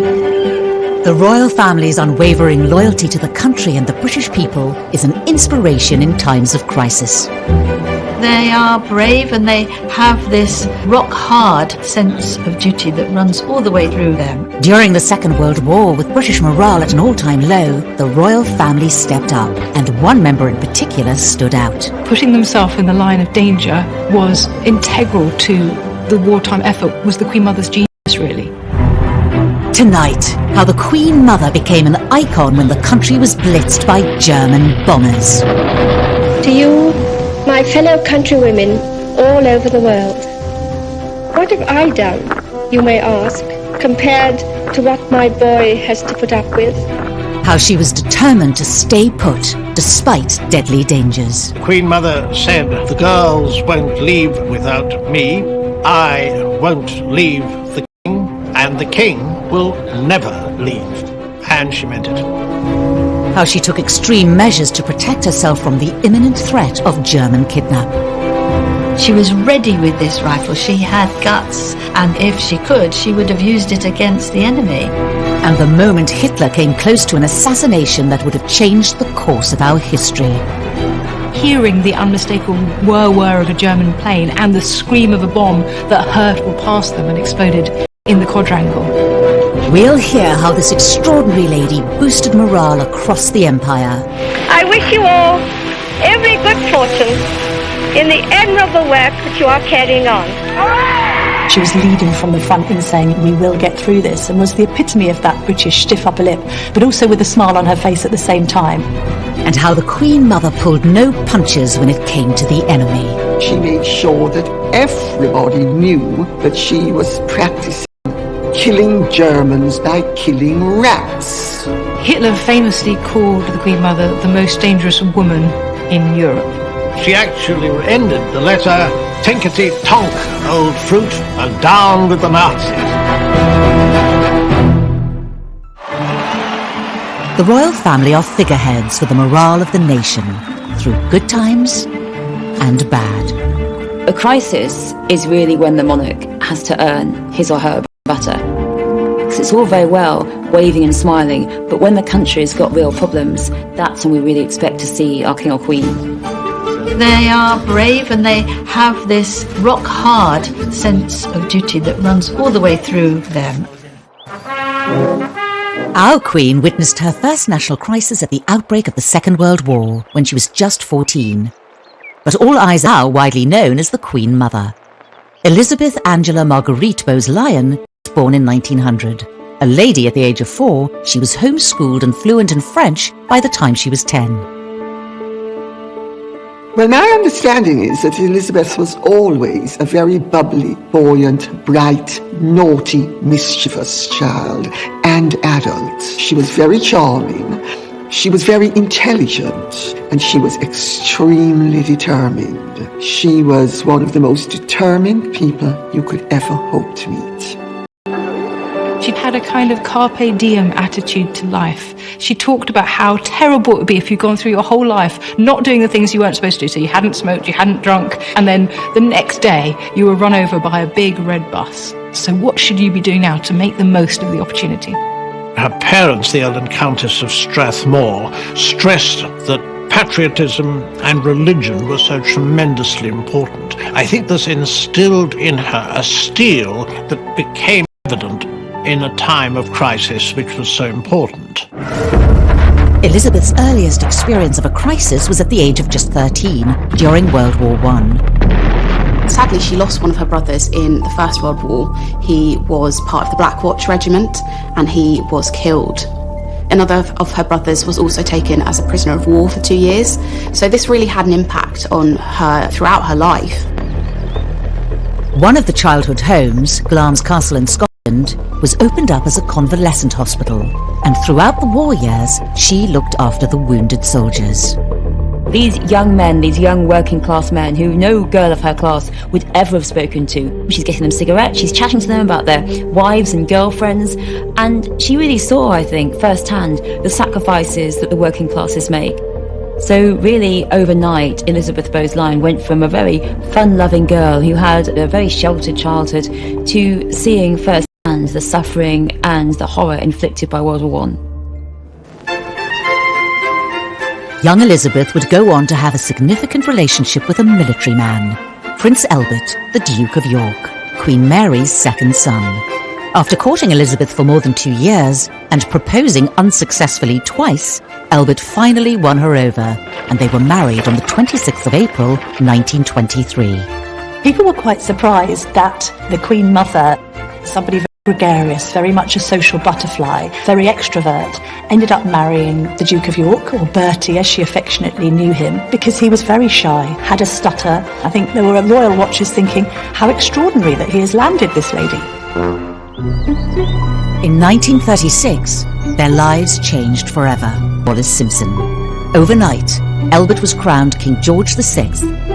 The royal family's unwavering loyalty to the country and the British people is an inspiration in times of crisis. They are brave and they have this rock-hard sense of duty that runs all the way through them. During the Second World War, with British morale at an all-time low, the royal family stepped up, and one member in particular stood out. Putting themselves in the line of danger was integral to the wartime effort, was the Queen Mother's genius, really. Tonight, how the Queen Mother became an icon when the country was blitzed by German bombers. To you, my fellow countrywomen all over the world, what have I done, you may ask, compared to what my boy has to put up with? How she was determined to stay put despite deadly dangers. Queen Mother said, "The girls won't leave without me. I won't leave the king, and the king will never leave." And she meant it. How she took extreme measures to protect herself from the imminent threat of German kidnap. She was ready with this rifle. She had guts, and if she could, she would have used it against the enemy. And the moment Hitler came close to an assassination that would have changed the course of our history. Hearing the unmistakable whir-whir of a German plane and the scream of a bomb that hurtled past them and exploded in the quadrangle. We'll hear how this extraordinary lady boosted morale across the empire. I wish you all every good fortune in the admirable work that you are carrying on. She was leading from the front and saying, "We will get through this," and was the epitome of that British stiff upper lip, but also with a smile on her face at the same time. And how the Queen Mother pulled no punches when it came to the enemy. She made sure that everybody knew that she was practicing killing Germans by killing rats. Hitler famously called the Queen Mother the most dangerous woman in Europe. She actually ended the letter, "Tinkety-tonk, old fruit, and down with the Nazis." The royal family are figureheads for the morale of the nation, through good times and bad. A crisis is really when the monarch has to earn his or her butter. Because it's all very well waving and smiling, but when the country's got real problems, that's when we really expect to see our king or queen. They are brave and they have this rock-hard sense of duty that runs all the way through them. Our Queen witnessed her first national crisis at the outbreak of the Second World War when she was just 14. But all eyes are widely known as the Queen Mother. Elizabeth Angela Marguerite Bowes-Lyon was born in 1900. A lady at the age of 4, she was homeschooled and fluent in French by the time she was 10. Well, my understanding is that Elizabeth was always a very bubbly, buoyant, bright, naughty, mischievous child and adult. She was very charming, she was very intelligent, and she was extremely determined. She was one of the most determined people you could ever hope to meet. She'd had a kind of carpe diem attitude to life. She talked about how terrible it would be if you'd gone through your whole life not doing the things you weren't supposed to do. So you hadn't smoked, you hadn't drunk, and then the next day you were run over by a big red bus. So what should you be doing now to make the most of the opportunity? Her parents, the Earl and Countess of Strathmore, stressed that patriotism and religion were so tremendously important. I think this instilled in her a steel that became evident in a time of crisis which was so important. Elizabeth's earliest experience of a crisis was at the age of just 13, during World War I. Sadly, she lost one of her brothers in the First World War. He was part of the Black Watch Regiment and he was killed. Another of her brothers was also taken as a prisoner of war for 2 years. So this really had an impact on her throughout her life. One of the childhood homes, Glamis Castle in Scotland, was opened up as a convalescent hospital, and throughout the war years, she looked after the wounded soldiers. These young men, these young working class men who no girl of her class would ever have spoken to. She's getting them cigarettes, she's chatting to them about their wives and girlfriends, and she really saw, I think, firsthand the sacrifices that the working classes make. So really, overnight, Elizabeth Bowes-Lyon went from a very fun-loving girl who had a very sheltered childhood to seeing first and the suffering and the horror inflicted by World War I. Young Elizabeth would go on to have a significant relationship with a military man, Prince Albert, the Duke of York, Queen Mary's second son. After courting Elizabeth for more than 2 years and proposing unsuccessfully twice, Albert finally won her over, and they were married on the 26th of April, 1923. People were quite surprised that the Queen Mother, somebody very gregarious, very much a social butterfly, very extrovert, ended up marrying the Duke of York, or Bertie as she affectionately knew him, because he was very shy, had a stutter. I think there were royal watchers thinking, how extraordinary that he has landed this lady. In 1936, their lives changed forever. Wallace Simpson. Overnight, Albert was crowned King George VI,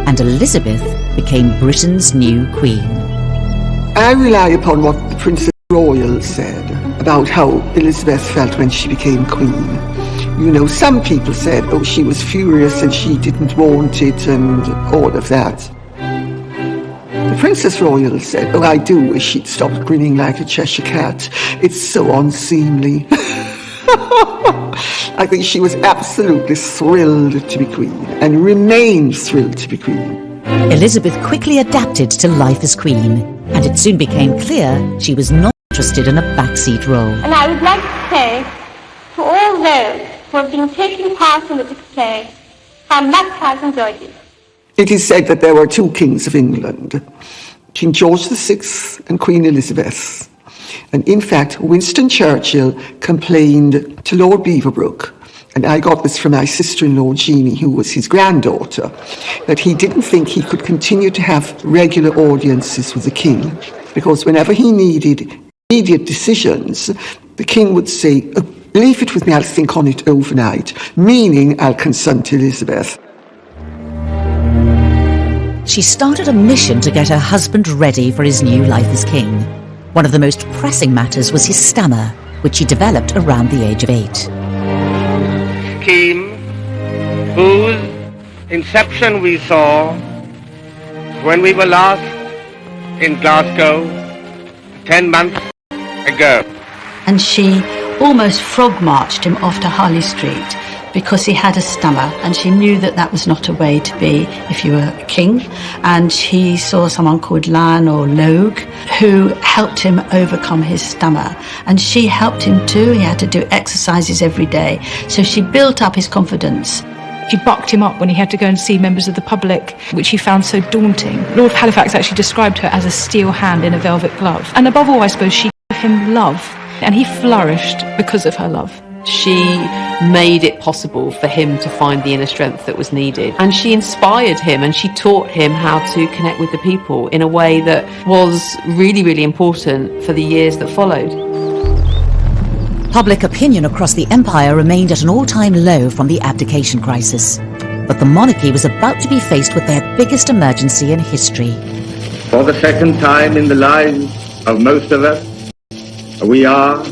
and Elizabeth became Britain's new queen. I rely upon what the Princess Royal said about how Elizabeth felt when she became queen. You know, some people said, oh, she was furious and she didn't want it and all of that. The Princess Royal said, oh, I do wish she'd stopped grinning like a Cheshire cat. It's so unseemly. I think she was absolutely thrilled to be queen and remains thrilled to be queen. Elizabeth quickly adapted to life as queen, and it soon became clear she was not interested in a backseat role. And I would like to say to all those who have been taking part in the display, how much I've enjoyed it. It is said that there were two kings of England, King George VI and Queen Elizabeth. And in fact, Winston Churchill complained to Lord Beaverbrook, and I got this from my sister-in-law Jeannie, who was his granddaughter, that he didn't think he could continue to have regular audiences with the king, because whenever he needed immediate decisions, the king would say, oh, leave it with me, I'll think on it overnight, meaning I'll consult Elizabeth. She started a mission to get her husband ready for his new life as king. One of the most pressing matters was his stammer, which he developed around the age of 8. Scheme whose inception we saw when we were last in Glasgow 10 months ago. And she almost frog-marched him off to Harley Street because he had a stammer, and she knew that that was not a way to be if you were a king. And he saw someone called Lan or Logue who helped him overcome his stammer, and she helped him too. He had to do exercises every day, so she built up his confidence. She bucked him up when he had to go and see members of the public, which he found so daunting. Lord Halifax actually described her as a steel hand in a velvet glove. And above all, I suppose, she gave him love, and he flourished because of her love. She made it possible for him to find the inner strength that was needed. And she inspired him, and she taught him how to connect with the people in a way that was really, really important for the years that followed. Public opinion across the empire remained at an all-time low from the abdication crisis. But the monarchy was about to be faced with their biggest emergency in history. For the second time in the lives of most of us, we are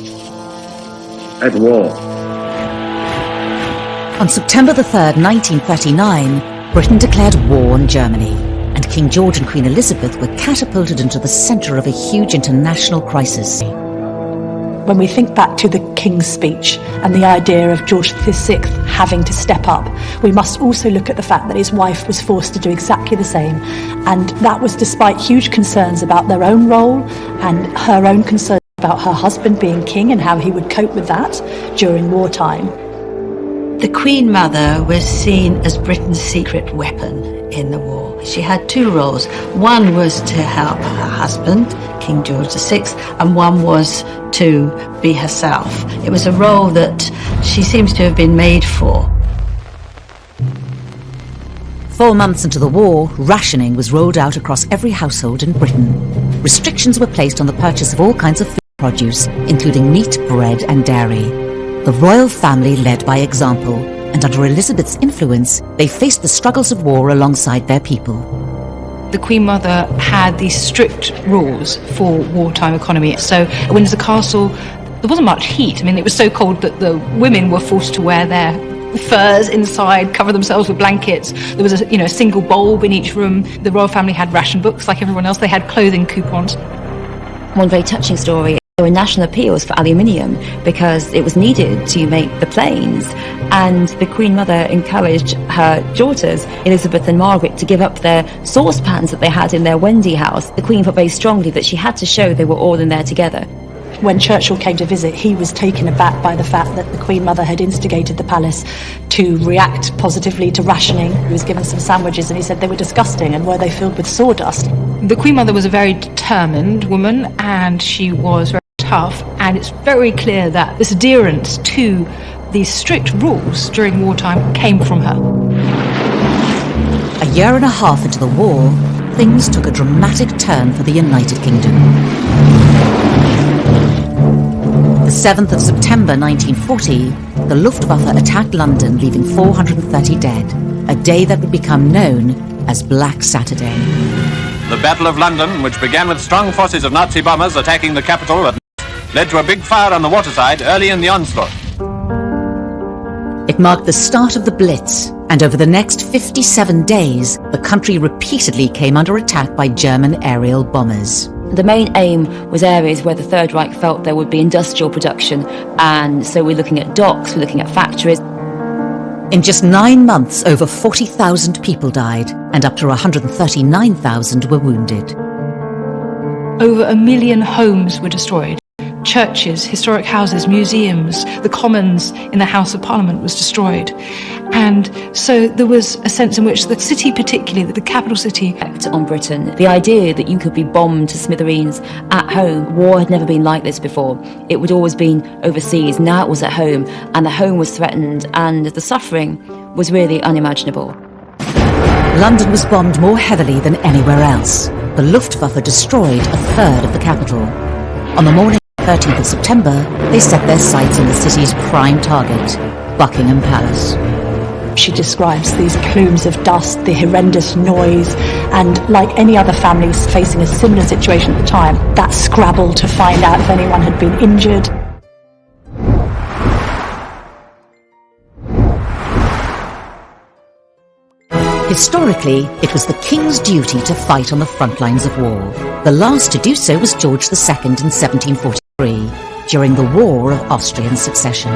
at war. On September the 3rd, 1939, Britain declared war on Germany, and King George and Queen Elizabeth were catapulted into the centre of a huge international crisis. When we think back to the King's speech and the idea of George VI having to step up, we must also look at the fact that his wife was forced to do exactly the same, and that was despite huge concerns about their own role and her own concerns about her husband being king and how he would cope with that during wartime. The Queen Mother was seen as Britain's secret weapon in the war. She had two roles. One was to help her husband, King George VI, and one was to be herself. It was a role that she seems to have been made for. 4 months into the war, rationing was rolled out across every household in Britain. Restrictions were placed on the purchase of all kinds of food produce, including meat, bread and dairy. The royal family led by example, and under Elizabeth's influence, they faced the struggles of war alongside their people. The Queen Mother had these strict rules for wartime economy. So at Windsor Castle, there wasn't much heat. I mean, it was so cold that the women were forced to wear their furs inside, cover themselves with blankets. There was a single bulb in each room. The royal family had ration books like everyone else. They had clothing coupons. One very touching story There were national appeals for aluminium because it was needed to make the planes, and the Queen Mother encouraged her daughters, Elizabeth and Margaret, to give up their saucepans that they had in their Wendy house. The Queen felt very strongly that she had to show they were all in there together. When Churchill came to visit, he was taken aback by the fact that the Queen Mother had instigated the palace to react positively to rationing. He was given some sandwiches and he said they were disgusting, and were they filled with sawdust? The Queen Mother was a very determined woman, and she was very tough, and it's very clear that this adherence to these strict rules during wartime came from her. A year and a half into the war, things took a dramatic turn for the United Kingdom. The 7th of September 1940, the Luftwaffe attacked London, leaving 430 dead, a day that would become known as Black Saturday. The Battle of London, which began with strong forces of Nazi bombers attacking the capital, led to a big fire on the waterside early in the onslaught. It marked the start of the Blitz, and over the next 57 days, the country repeatedly came under attack by German aerial bombers. The main aim was areas where the Third Reich felt there would be industrial production, and so we're looking at docks, we're looking at factories. In just 9 months, over 40,000 people died, and up to 139,000 were wounded. Over 1 million homes were destroyed. Churches, historic houses, museums, the Commons in the House of Parliament was destroyed. And so there was a sense in which the city, particularly the capital city, on Britain. The idea that you could be bombed to smithereens at home, war had never been like this before. It would always been overseas, now it was at home, and the home was threatened, and the suffering was really unimaginable. London was bombed more heavily than anywhere else. The Luftwaffe destroyed a third of the capital. On the morning of the 13th of September, they set their sights on the city's prime target, Buckingham Palace. She describes these plumes of dust, the horrendous noise, and like any other families facing a similar situation at the time, that scrabble to find out if anyone had been injured. Historically, it was the king's duty to fight on the front lines of war. The last to do so was George II in 1743, during the War of Austrian Succession.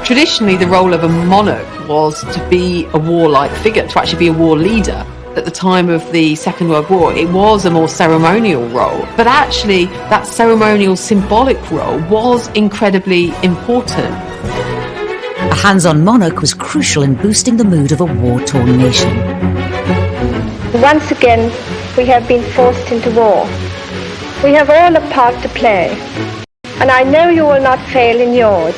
Traditionally, the role of a monarch was to be a warlike figure, to actually be a war leader. At the time of the Second World War, it was a more ceremonial role. But actually, that ceremonial, symbolic role was incredibly important. A hands-on monarch was crucial in boosting the mood of a war-torn nation. Once again, we have been forced into war. We have all a part to play, and I know you will not fail in yours.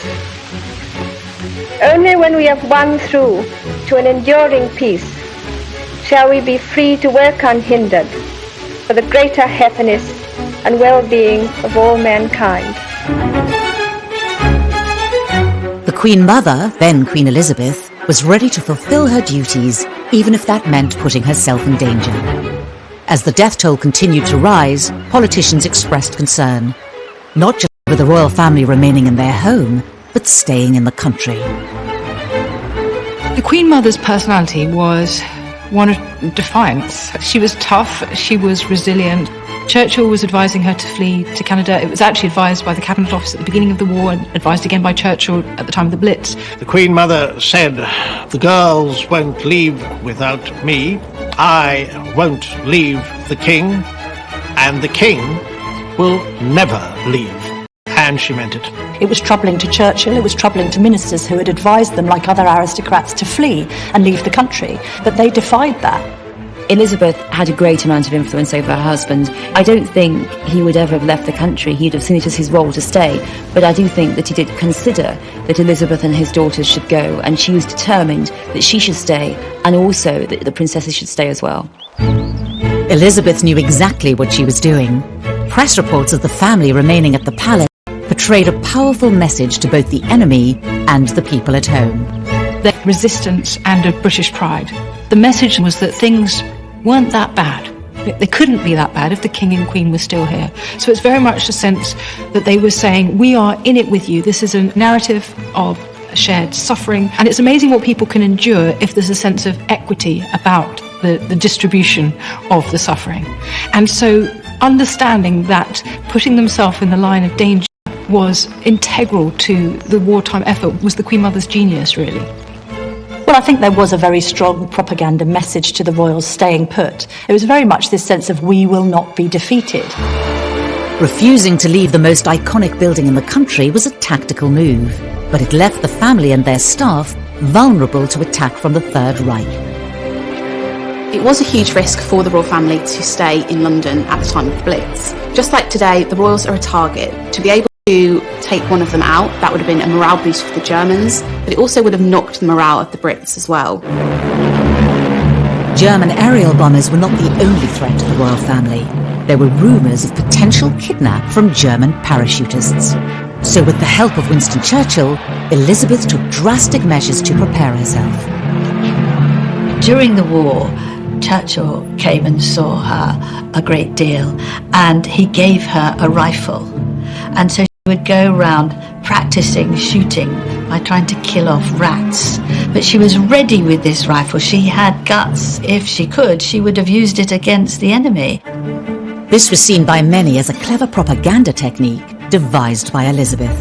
Only when we have won through to an enduring peace shall we be free to work unhindered for the greater happiness and well-being of all mankind. The Queen Mother, then Queen Elizabeth, was ready to fulfill her duties, even if that meant putting herself in danger. As the death toll continued to rise, politicians expressed concern, not just over the royal family remaining in their home, but staying in the country. The Queen Mother's personality was one of defiance. She was tough, she was resilient. Churchill was advising her to flee to Canada. It was actually advised by the Cabinet Office at the beginning of the war and advised again by Churchill at the time of the Blitz. The Queen Mother said, "The girls won't leave without me. I won't leave the King, and the King will never leave." And she meant it. It was troubling to Churchill, it was troubling to ministers who had advised them, like other aristocrats, to flee and leave the country, but they defied that. Elizabeth had a great amount of influence over her husband. I don't think he would ever have left the country. He'd have seen it as his role to stay. But I do think that he did consider that Elizabeth and his daughters should go, and she was determined that she should stay, and also that the princesses should stay as well. Elizabeth knew exactly what she was doing. Press reports of the family remaining at the palace portrayed a powerful message to both the enemy and the people at home. The resistance and of British pride. The message was that things weren't that bad. They couldn't be that bad if the King and Queen were still here. So it's very much the sense that they were saying, we are in it with you. This is a narrative of shared suffering. And it's amazing what people can endure if there's a sense of equity about the distribution of the suffering. And so understanding that putting themselves in the line of danger was integral to the wartime effort was the Queen Mother's genius, really. Well, I think there was a very strong propaganda message to the royals staying put. It was very much this sense of we will not be defeated. Refusing to leave the most iconic building in the country was a tactical move, but it left the family and their staff vulnerable to attack from the Third Reich. It was a huge risk for the royal family to stay in London at the time of the Blitz. Just like today, the royals are a target. To be able to take one of them out, that would have been a morale boost for the Germans, but it also would have knocked the morale of the Brits as well. German aerial bombers were not the only threat to the royal family. There were rumours of potential kidnap from German parachutists. So with the help of Winston Churchill, Elizabeth took drastic measures to prepare herself. During the war, Churchill came and saw her a great deal, and he gave her a rifle. And so she would go around practicing shooting by trying to kill off rats. But she was ready with this rifle. She had guts. If she could, she would have used it against the enemy. This was seen by many as a clever propaganda technique devised by Elizabeth.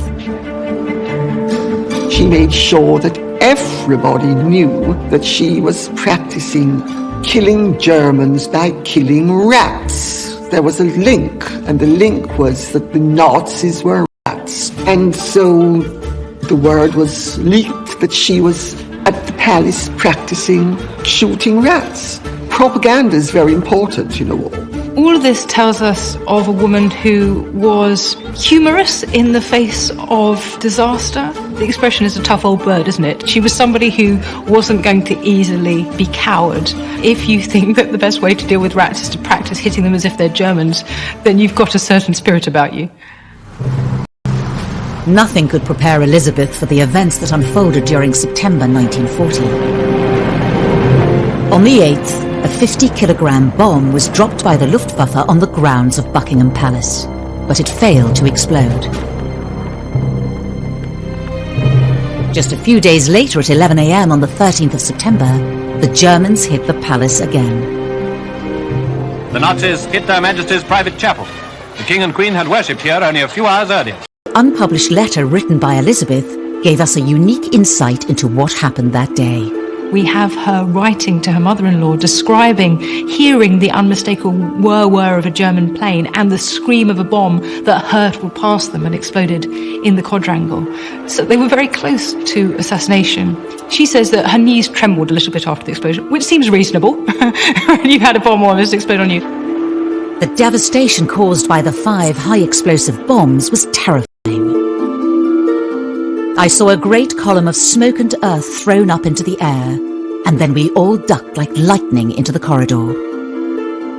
She made sure that everybody knew that she was practicing killing Germans by killing rats. There was a link, and the link was that the Nazis were rats. And so the word was leaked that she was at the palace practicing shooting rats. Propaganda is very important in a war. All of this tells us of a woman who was humorous in the face of disaster. The expression is a tough old bird, isn't it? She was somebody who wasn't going to easily be cowed. If you think that the best way to deal with rats is to practice hitting them as if they're Germans, then you've got a certain spirit about you. Nothing could prepare Elizabeth for the events that unfolded during September 1940. On the 8th, a 50-kilogram bomb was dropped by the Luftwaffe on the grounds of Buckingham Palace, but it failed to explode. Just a few days later, at 11 a.m. on the 13th of September, the Germans hit the palace again. The Nazis hit Their Majesty's private chapel. The King and Queen had worshipped here only a few hours earlier. An unpublished letter written by Elizabeth gave us a unique insight into what happened that day. We have her writing to her mother-in-law, describing, hearing the unmistakable whir-whir of a German plane and the scream of a bomb that hurtled past them and exploded in the quadrangle. So they were very close to assassination. She says that her knees trembled a little bit after the explosion, which seems reasonable when you've had a bomb almost explode on you. The devastation caused by the 5 high-explosive bombs was terrifying. I saw a great column of smoke and earth thrown up into the air, and then we all ducked like lightning into the corridor.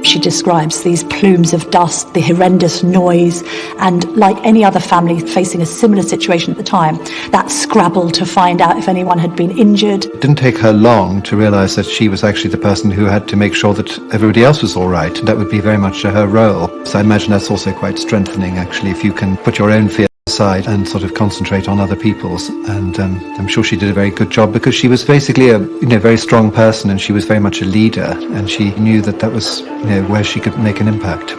She describes these plumes of dust, the horrendous noise, and like any other family facing a similar situation at the time, that scrabble to find out if anyone had been injured. It didn't take her long to realise that she was actually the person who had to make sure that everybody else was all right, and that would be very much her role. So I imagine that's also quite strengthening, actually, if you can put your own fear aside and sort of concentrate on other people's. And I'm sure she did a very good job, because she was basically a very strong person, and she was very much a leader, and she knew that that was where she could make an impact.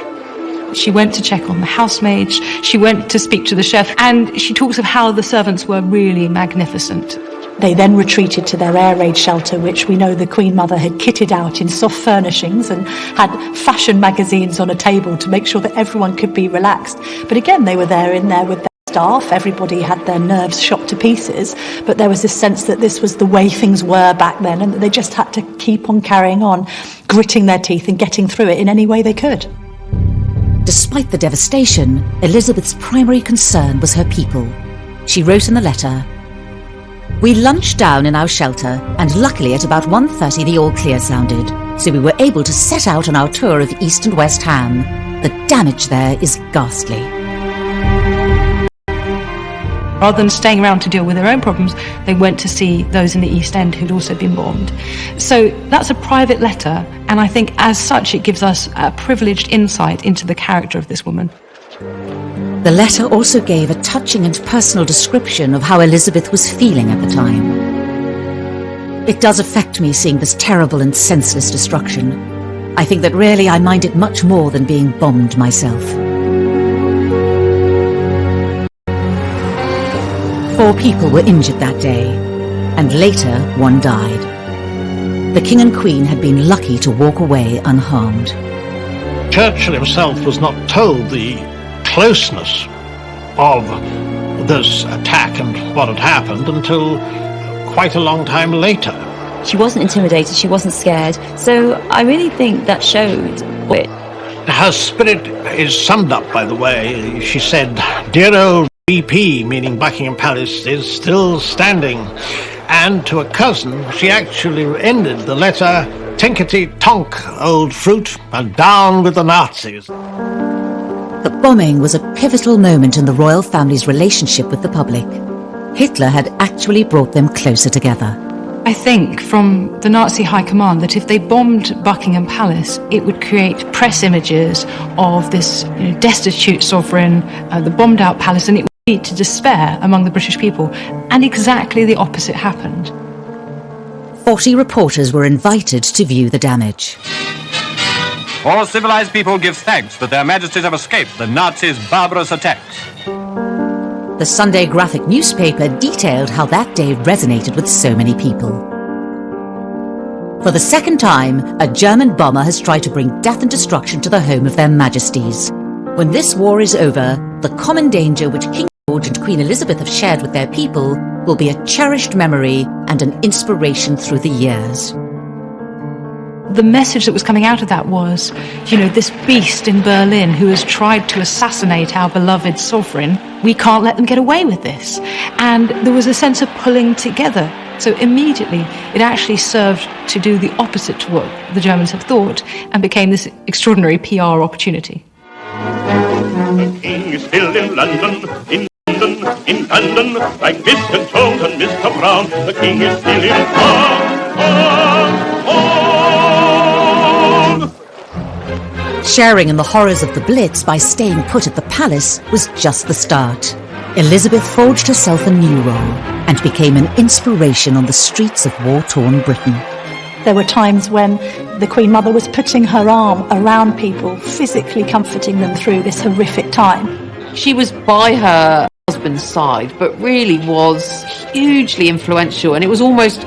She went to check on the housemaids, she went to speak to the chef, and she talks of how the servants were really magnificent. They then retreated to their air raid shelter, which we know the Queen Mother had kitted out in soft furnishings and had fashion magazines on a table to make sure that everyone could be relaxed. But again, they were there in there with their staff. Everybody had their nerves shot to pieces, but there was this sense that this was the way things were back then, and that they just had to keep on carrying on, gritting their teeth and getting through it in any way they could. Despite the devastation, Elizabeth's primary concern was her people. She wrote in the letter, "We lunched down in our shelter, and luckily at about 1:30 the all-clear sounded, so we were able to set out on our tour of East and West Ham. The damage there is ghastly." Rather than staying around to deal with their own problems, they went to see those in the East End who'd also been bombed. So that's a private letter, and I think as such it gives us a privileged insight into the character of this woman. The letter also gave a touching and personal description of how Elizabeth was feeling at the time. It does affect me seeing this terrible and senseless destruction. I think that really I mind it much more than being bombed myself. 4 people were injured that day, and later 1 died. The King and Queen had been lucky to walk away unharmed. Churchill himself was not told the closeness of this attack and what had happened until quite a long time later. She wasn't intimidated, she wasn't scared, so I really think that showed it. Her spirit is summed up, by the way. She said, "Dear old BP," meaning Buckingham Palace, "is still standing." And to a cousin, she actually ended the letter, "Tinkety-tonk, old fruit, and down with the Nazis." The bombing was a pivotal moment in the royal family's relationship with the public. Hitler had actually brought them closer together. I think from the Nazi high command that if they bombed Buckingham Palace, it would create press images of this destitute sovereign, the bombed out palace, and it would lead to despair among the British people. And exactly the opposite happened. 40 reporters were invited to view the damage. All civilized people give thanks that their majesties have escaped the Nazis' barbarous attacks. The Sunday Graphic newspaper detailed how that day resonated with so many people. For the second time, a German bomber has tried to bring death and destruction to the home of their majesties. When this war is over, the common danger which King George and Queen Elizabeth have shared with their people will be a cherished memory and an inspiration through the years. The message that was coming out of that was, this beast in Berlin who has tried to assassinate our beloved sovereign, we can't let them get away with this. And there was a sense of pulling together. So immediately it actually served to do the opposite to what the Germans have thought and became this extraordinary PR opportunity. The king is still in London, in London, like Mr. Jones and Mr. Brown. The king is still in Sharing in the horrors of the Blitz by staying put at the palace was just the start. Elizabeth forged herself a new role and became an inspiration on the streets of war-torn Britain. There were times when the Queen Mother was putting her arm around people, physically comforting them through this horrific time. She was by her husband's side, but really was hugely influential, and it was almost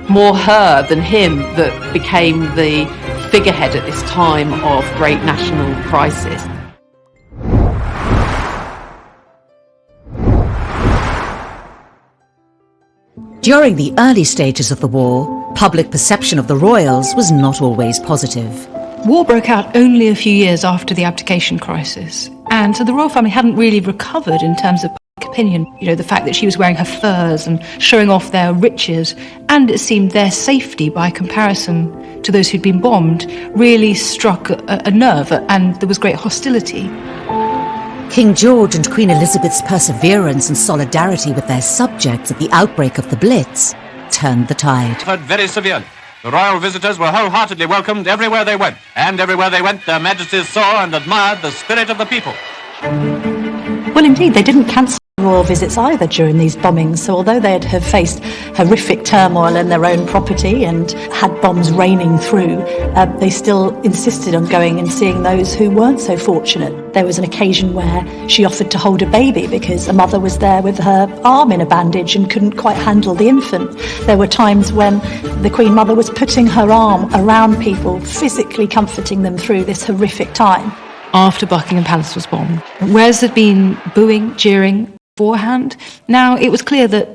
more her than him that became the figurehead at this time of great national crisis. During the early stages of the war, public perception of the royals was not always positive. War broke out only a few years after the abdication crisis, and so the royal family hadn't really recovered in terms of public opinion. The fact that she was wearing her furs and showing off their riches, and it seemed their safety by comparison to those who'd been bombed, really struck a nerve, and there was great hostility. King George and Queen Elizabeth's perseverance and solidarity with their subjects at the outbreak of the Blitz turned the tide. Very severely. The royal visitors were wholeheartedly welcomed everywhere they went, and everywhere they went, their majesties saw and admired the spirit of the people. Well, indeed, they didn't cancel royal visits either during these bombings, so although they'd have faced horrific turmoil in their own property and had bombs raining through, they still insisted on going and seeing those who weren't so fortunate. There was an occasion where she offered to hold a baby because a mother was there with her arm in a bandage and couldn't quite handle the infant. There were times when the Queen Mother was putting her arm around people, physically comforting them through this horrific time. After Buckingham Palace was bombed, whereas there'd been booing, jeering beforehand, now it was clear that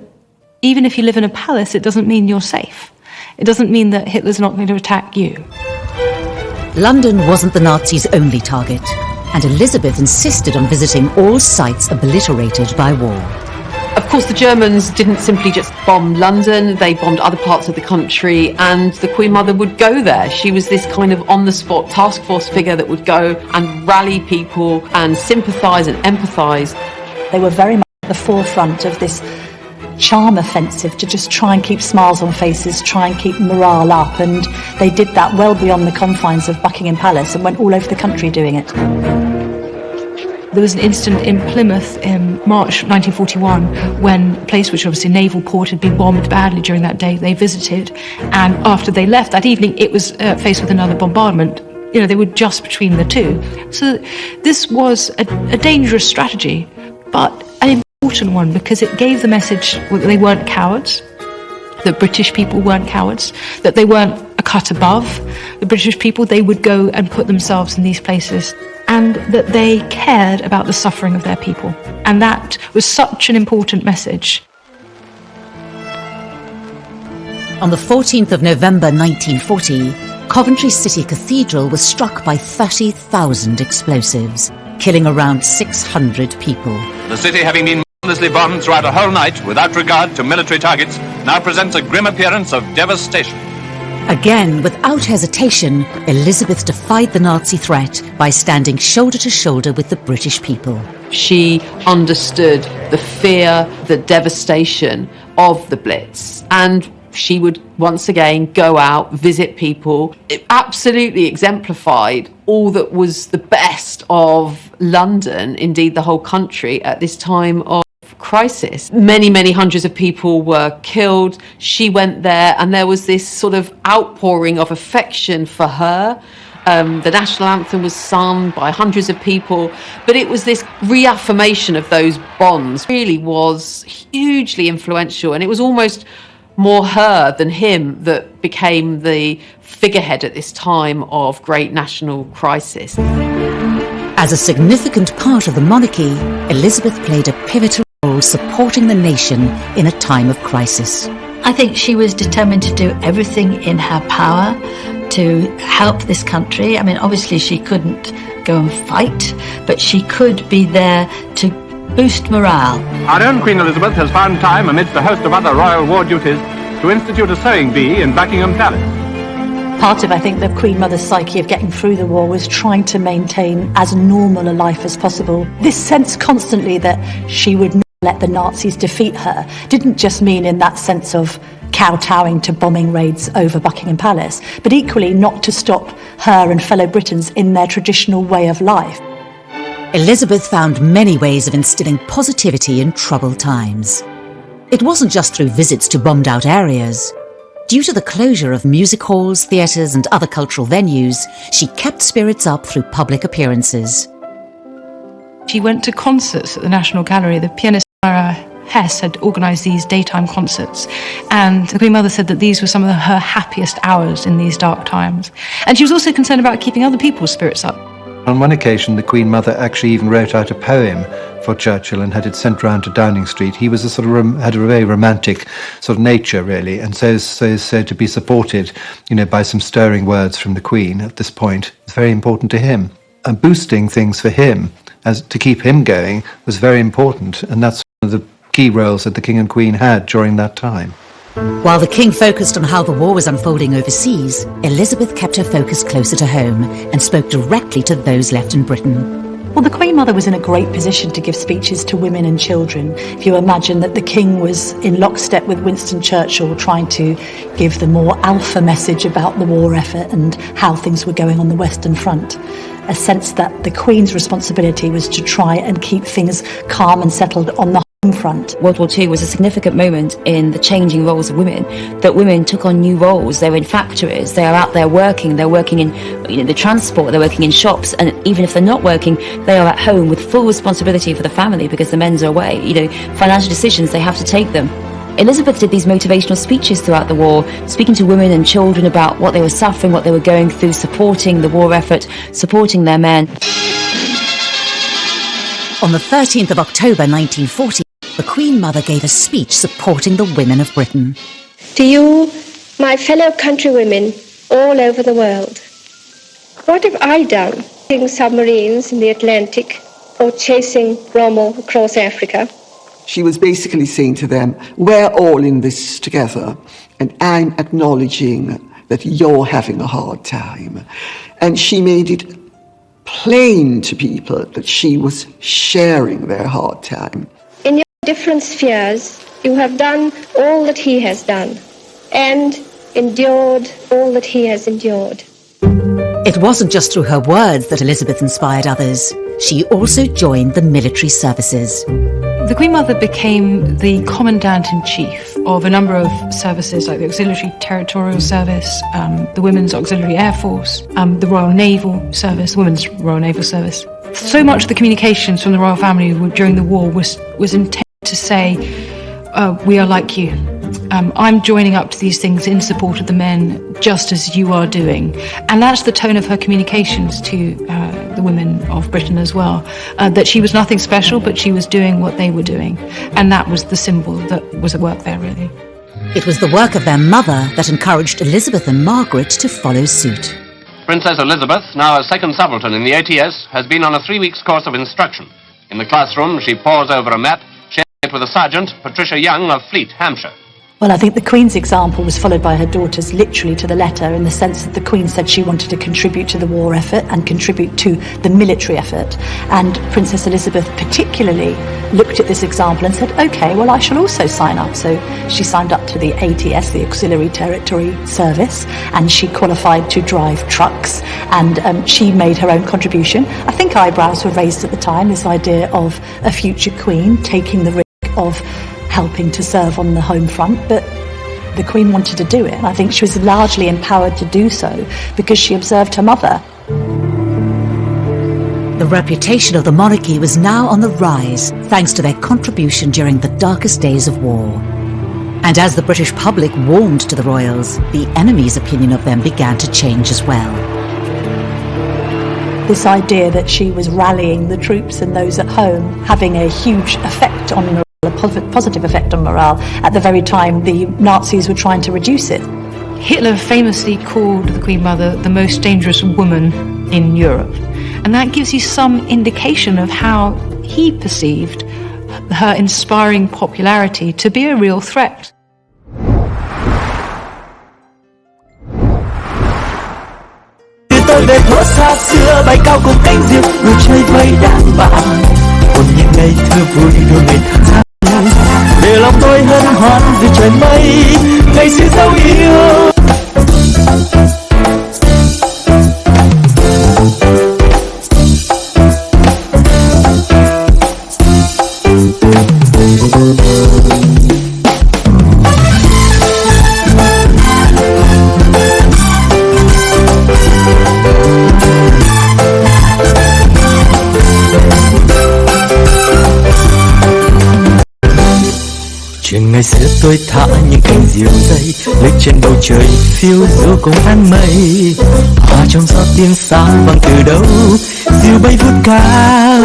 even if you live in a palace, it doesn't mean you're safe. It doesn't mean that Hitler's not going to attack you. London wasn't the Nazis' only target, and Elizabeth insisted on visiting all sites obliterated by war. Of course, the Germans didn't simply just bomb London, they bombed other parts of the country, and the Queen Mother would go there. She was this kind of on-the-spot task force figure that would go and rally people and sympathise and empathise. They were very much at the forefront of this charm offensive to just try and keep smiles on faces, try and keep morale up, and they did that well beyond the confines of Buckingham Palace and went all over the country doing it. There was an incident in Plymouth in March 1941 when a place which obviously a naval port had been bombed badly during that day. They visited, and after they left that evening, it was faced with another bombardment. They were just between the two. So this was a dangerous strategy, but an important one because it gave the message that they weren't cowards, that British people weren't cowards, that they weren't a cut above the British people. They would go and put themselves in these places, and that they cared about the suffering of their people. And that was such an important message. On the 14th of November 1940, Coventry City Cathedral was struck by 30,000 explosives, killing around 600 people. The city, having been mercilessly bombed throughout a whole night without regard to military targets, now presents a grim appearance of devastation. Again, without hesitation, Elizabeth defied the Nazi threat by standing shoulder to shoulder with the British people. She understood the fear, the devastation of the Blitz, and she would once again go out, visit people. It absolutely exemplified all that was the best of London, indeed the whole country, at this time of crisis. Many hundreds of people were killed. She went there and there was this sort of outpouring of affection for her. The national anthem was sung by hundreds of people, but it was this reaffirmation of those bonds. It really was hugely influential, and it was almost more her than him that became the figurehead at this time of great national crisis. As a significant part of the monarchy, Elizabeth played a pivotal role supporting the nation in a time of crisis. I think she was determined to do everything in her power to help this country. I mean, obviously she couldn't go and fight, but she could be there to boost morale. Our own Queen Elizabeth has found time, amidst a host of other royal war duties, to institute a sewing bee in Buckingham Palace. Part of, I think, the Queen Mother's psyche of getting through the war was trying to maintain as normal a life as possible. This sense constantly that she would not let the Nazis defeat her didn't just mean in that sense of kowtowing to bombing raids over Buckingham Palace, but equally not to stop her and fellow Britons in their traditional way of life. Elizabeth found many ways of instilling positivity in troubled times. It wasn't just through visits to bombed-out areas. Due to the closure of music halls, theatres and other cultural venues, she kept spirits up through public appearances. She went to concerts at the National Gallery. The pianist Sarah Hess had organised these daytime concerts, and the Queen Mother said that these were some of her happiest hours in these dark times. And she was also concerned about keeping other people's spirits up. On one occasion, the Queen Mother actually even wrote out a poem for Churchill and had it sent round to Downing Street. He was had a very romantic sort of nature, really, and so is said to be supported, by some stirring words from the Queen at this point. It's very important to him. And boosting things for him, as to keep him going, was very important, and that's one of the key roles that the King and Queen had during that time. While the King focused on how the war was unfolding overseas, Elizabeth kept her focus closer to home and spoke directly to those left in Britain. Well, the Queen Mother was in a great position to give speeches to women and children. If you imagine that the King was in lockstep with Winston Churchill trying to give the more alpha message about the war effort and how things were going on the Western Front, a sense that the Queen's responsibility was to try and keep things calm and settled on the front. World War II was a significant moment in the changing roles of women, that women took on new roles. They were in factories, they are out there working, they're working in the transport, they're working in shops, and even if they're not working, they are at home with full responsibility for the family because the men's are away. Financial decisions, they have to take them. Elizabeth did these motivational speeches throughout the war, speaking to women and children about what they were suffering, what they were going through, supporting the war effort, supporting their men. On the 13th of October 1940, the Queen Mother gave a speech supporting the women of Britain. To you, my fellow countrywomen all over the world, what have I done? Chasing submarines in the Atlantic or chasing Rommel across Africa? She was basically saying to them, we're all in this together, and I'm acknowledging that you're having a hard time. And she made it plain to people that she was sharing their hard time. In your different spheres, you have done all that he has done, and endured all that he has endured. It wasn't just through her words that Elizabeth inspired others. She also joined the military services. The Queen Mother became the Commandant-in-Chief of a number of services like the Auxiliary Territorial Service, the Women's Auxiliary Air Force, the Royal Naval Service, the Women's Royal Naval Service. So much of the communications from the royal family during the war was intended to say, we are like you. I'm joining up to these things in support of the men, just as you are doing. And that's the tone of her communications to the women of Britain as well, that she was nothing special, but she was doing what they were doing. And that was the symbol that was at work there, really. It was the work of their mother that encouraged Elizabeth and Margaret to follow suit. Princess Elizabeth, now a second subaltern in the ATS, has been on a 3-week course of instruction. In the classroom, she pores over a map, sharing it with a sergeant, Patricia Young of Fleet, Hampshire. Well, I think the Queen's example was followed by her daughters literally to the letter, in the sense that the Queen said she wanted to contribute to the war effort and contribute to the military effort. And Princess Elizabeth particularly looked at this example and said, OK, well, I shall also sign up. So she signed up to the ATS, the Auxiliary Territory Service, and she qualified to drive trucks, and she made her own contribution. I think eyebrows were raised at the time, this idea of a future Queen taking the risk of helping to serve on the home front, but the Queen wanted to do it, and I think she was largely empowered to do so because she observed her mother. The reputation of the monarchy was now on the rise thanks to their contribution during the darkest days of war. And as the British public warmed to the royals, the enemy's opinion of them began to change as well. This idea that she was rallying the troops and those at home, having a huge effect on morale, a positive effect on morale, at the very time the Nazis were trying to reduce it. Hitler famously called the Queen Mother the most dangerous woman in Europe. And that gives you some indication of how he perceived her inspiring popularity to be a real threat. Tôi về thuở xa xưa bay cao cùng cánh diều ngồi chơi với đàn bạn cùng những ngày thơ vui đôi ngày tháng để lòng tôi hân hoan vì trời mây ngày xưa dấu yêu. Chuyện ngày xưa tôi thả những cánh diều dây lên trên bầu trời phiêu du cùng áng mây, hòa trong gió tiếng xa vang từ đâu diều bay vút cao.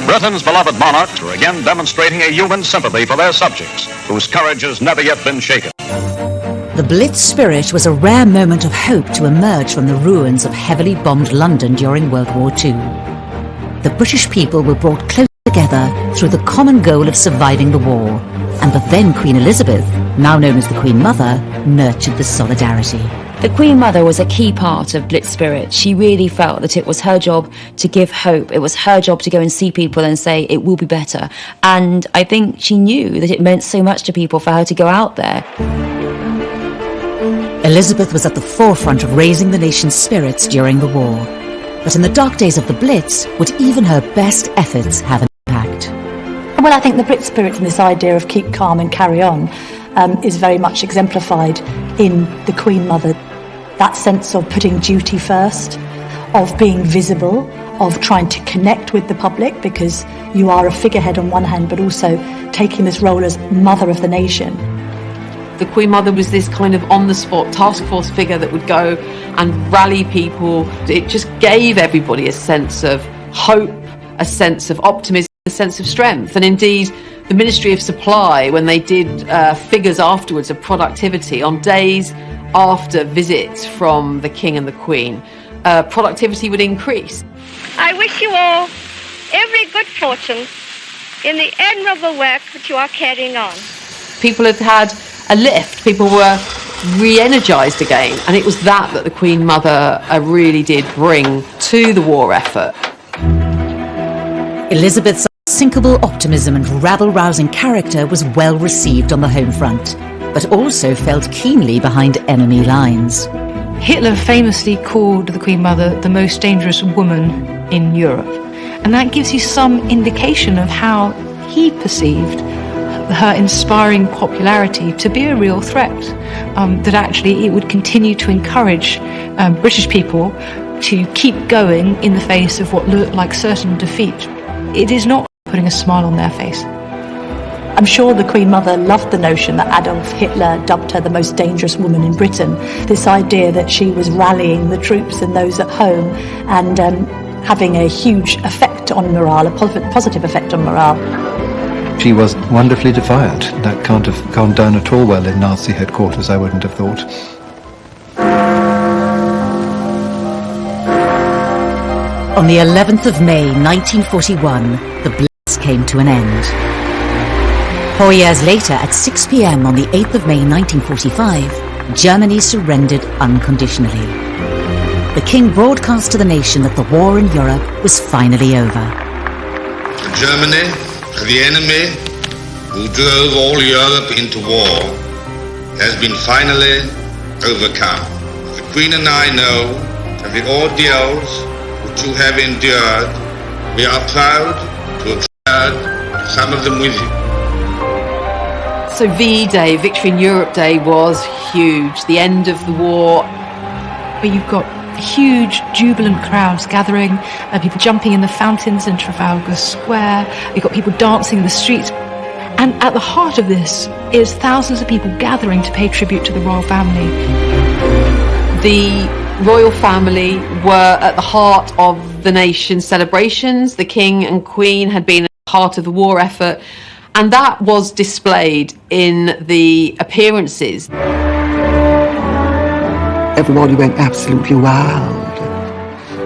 Britain's beloved monarchs were again demonstrating a human sympathy for their subjects, whose courage has never yet been shaken. The Blitz spirit was a rare moment of hope to emerge from the ruins of heavily bombed London during World War II. The British people were brought close together through the common goal of surviving the war, and the then Queen Elizabeth, now known as the Queen Mother, nurtured the solidarity. The Queen Mother was a key part of Blitz spirit. She really felt that it was her job to give hope. It was her job to go and see people and say it will be better. And I think she knew that it meant so much to people for her to go out there. Elizabeth was at the forefront of raising the nation's spirits during the war. But in the dark days of the Blitz, would even her best efforts have an impact? Well, I think the Brit spirit and this idea of keep calm and carry on is very much exemplified in the Queen Mother. That sense of putting duty first, of being visible, of trying to connect with the public, because you are a figurehead on one hand, but also taking this role as mother of the nation. The Queen Mother was this kind of on-the-spot task force figure that would go and rally people. It just gave everybody a sense of hope, a sense of optimism, a sense of strength. And indeed, the Ministry of Supply, when they did figures afterwards of productivity on days after visits from the King and the Queen, productivity would increase. I wish you all every good fortune in the admirable work that you are carrying on. People had had a lift, people were re-energised again, and it was that the Queen Mother really did bring to the war effort. Elizabeth's unsinkable optimism and rabble-rousing character was well received on the home front, but also felt keenly behind enemy lines. Hitler famously called the Queen Mother the most dangerous woman in Europe. And that gives you some indication of how he perceived her inspiring popularity to be a real threat, that actually it would continue to encourage British people to keep going in the face of what looked like certain defeat. It is not putting a smile on their face. I'm sure the Queen Mother loved the notion that Adolf Hitler dubbed her the most dangerous woman in Britain. This idea that she was rallying the troops and those at home and having a huge effect on morale, a positive effect on morale. She was wonderfully defiant. That can't have gone down at all well in Nazi headquarters, I wouldn't have thought. On the 11th of May 1941, the Blitz came to an end. 4 years later, at 6 p.m. on the 8th of May 1945, Germany surrendered unconditionally. The King broadcast to the nation that the war in Europe was finally over. Germany, the enemy who drove all Europe into war, has been finally overcome. The Queen and I know that the ordeals which you have endured, we are proud to have shared some of them with you. So VE Day, Victory in Europe Day, was huge. The end of the war. Where you've got huge jubilant crowds gathering, people jumping in the fountains in Trafalgar Square, you've got people dancing in the streets. And at the heart of this is thousands of people gathering to pay tribute to the royal family. The royal family were at the heart of the nation's celebrations. The King and Queen had been at the heart of the war effort, and that was displayed in the appearances. Everybody went absolutely wild.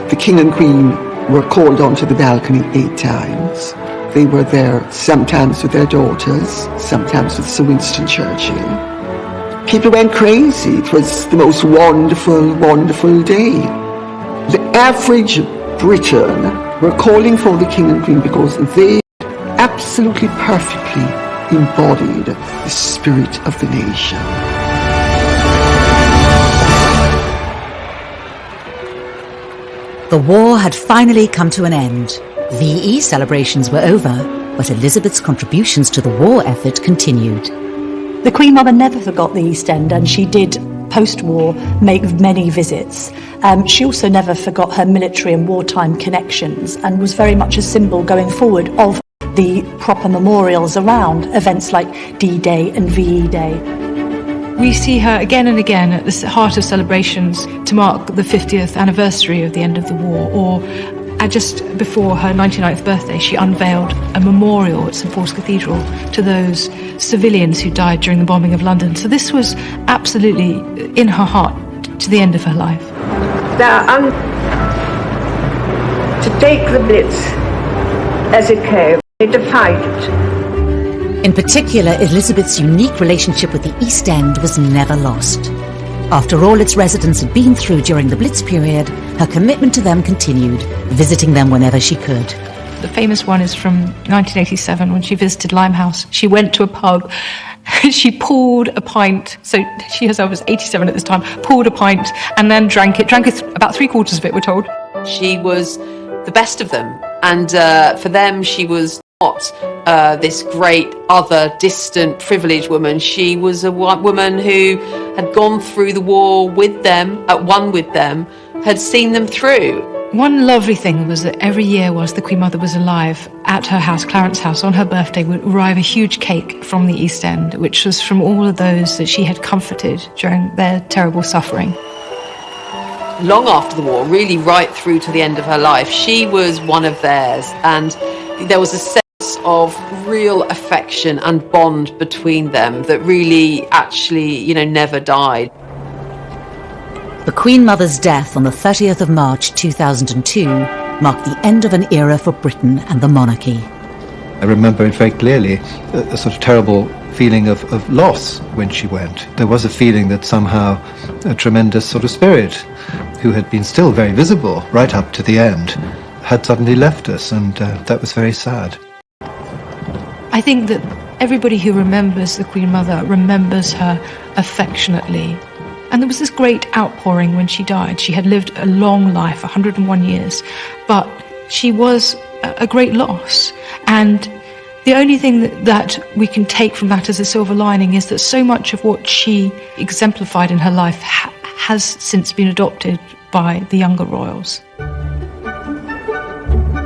The King and Queen were called onto the balcony 8 times. They were there sometimes with their daughters, sometimes with Sir Winston Churchill. People went crazy. It was the most wonderful, wonderful day. The average Briton were calling for the King and Queen because they absolutely perfectly embodied the spirit of the nation. The war had finally come to an end. VE celebrations were over, but Elizabeth's contributions to the war effort continued. The Queen Mother never forgot the East End, and she did, post-war, make many visits. She also never forgot her military and wartime connections, and was very much a symbol going forward of the proper memorials around events like D-Day and VE Day. We see her again and again at the heart of celebrations to mark the 50th anniversary of the end of the war, or just before her 99th birthday, she unveiled a memorial at St Paul's Cathedral to those civilians who died during the bombing of London. So this was absolutely in her heart to the end of her life. To take the Blitz as it came, they defied it. In particular, Elizabeth's unique relationship with the East End was never lost. After all its residents had been through during the Blitz period, her commitment to them continued, visiting them whenever she could. The famous one is from 1987 when she visited Limehouse. She went to a pub, she poured a pint, so she herself was 87 at this time, poured a pint and then drank it about 3/4 of it, we're told. She was the best of them, and for them she was not this great other distant privileged woman. She was a woman who had gone through the war with them, at one with them, had seen them through. One lovely thing was that every year whilst the Queen Mother was alive, at her house, Clarence House, on her birthday would arrive a huge cake from the East End, which was from all of those that she had comforted during their terrible suffering. Long after the war, really right through to the end of her life, she was one of theirs, and there was a sense of real affection and bond between them that really actually, never died. The Queen Mother's death on the 30th of March 2002 marked the end of an era for Britain and the monarchy. I remember it very clearly, a sort of terrible feeling of loss when she went. There was a feeling that somehow a tremendous sort of spirit, who had been still very visible right up to the end, had suddenly left us, and that was very sad. I think that everybody who remembers the Queen Mother remembers her affectionately. And there was this great outpouring when she died. She had lived a long life, 101 years, but she was a great loss. And the only thing that we can take from that as a silver lining is that so much of what she exemplified in her life has since been adopted by the younger royals.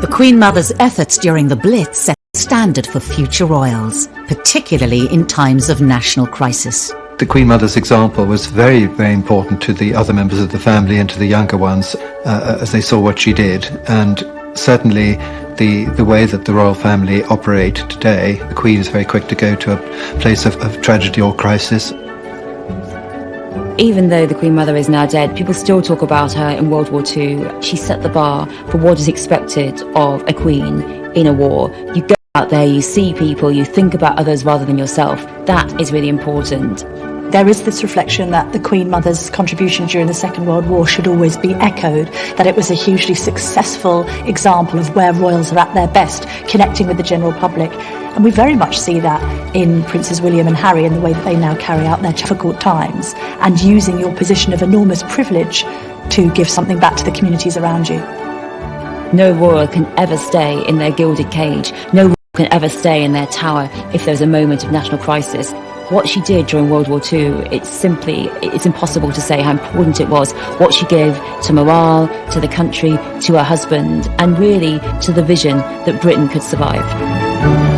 The Queen Mother's efforts during the Blitz set the standard for future royals, particularly in times of national crisis. The Queen Mother's example was very, very important to the other members of the family and to the younger ones as they saw what she did. And certainly the way that the royal family operate today, the Queen is very quick to go to a place of tragedy or crisis. Even though the Queen Mother is now dead, people still talk about her in World War II. She set the bar for what is expected of a queen in a war. You go out there, you see people, you think about others rather than yourself. That is really important. There is this reflection that the Queen Mother's contribution during the Second World War should always be echoed, that it was a hugely successful example of where royals are at their best, connecting with the general public. And we very much see that in Princes William and Harry in the way that they now carry out their difficult times and using your position of enormous privilege to give something back to the communities around you. No royal can ever stay in their gilded cage. No royal can ever stay in their tower if there's a moment of national crisis. What she did during World War II, it's impossible to say how important it was. What she gave to morale, to the country, to her husband, and really to the vision that Britain could survive.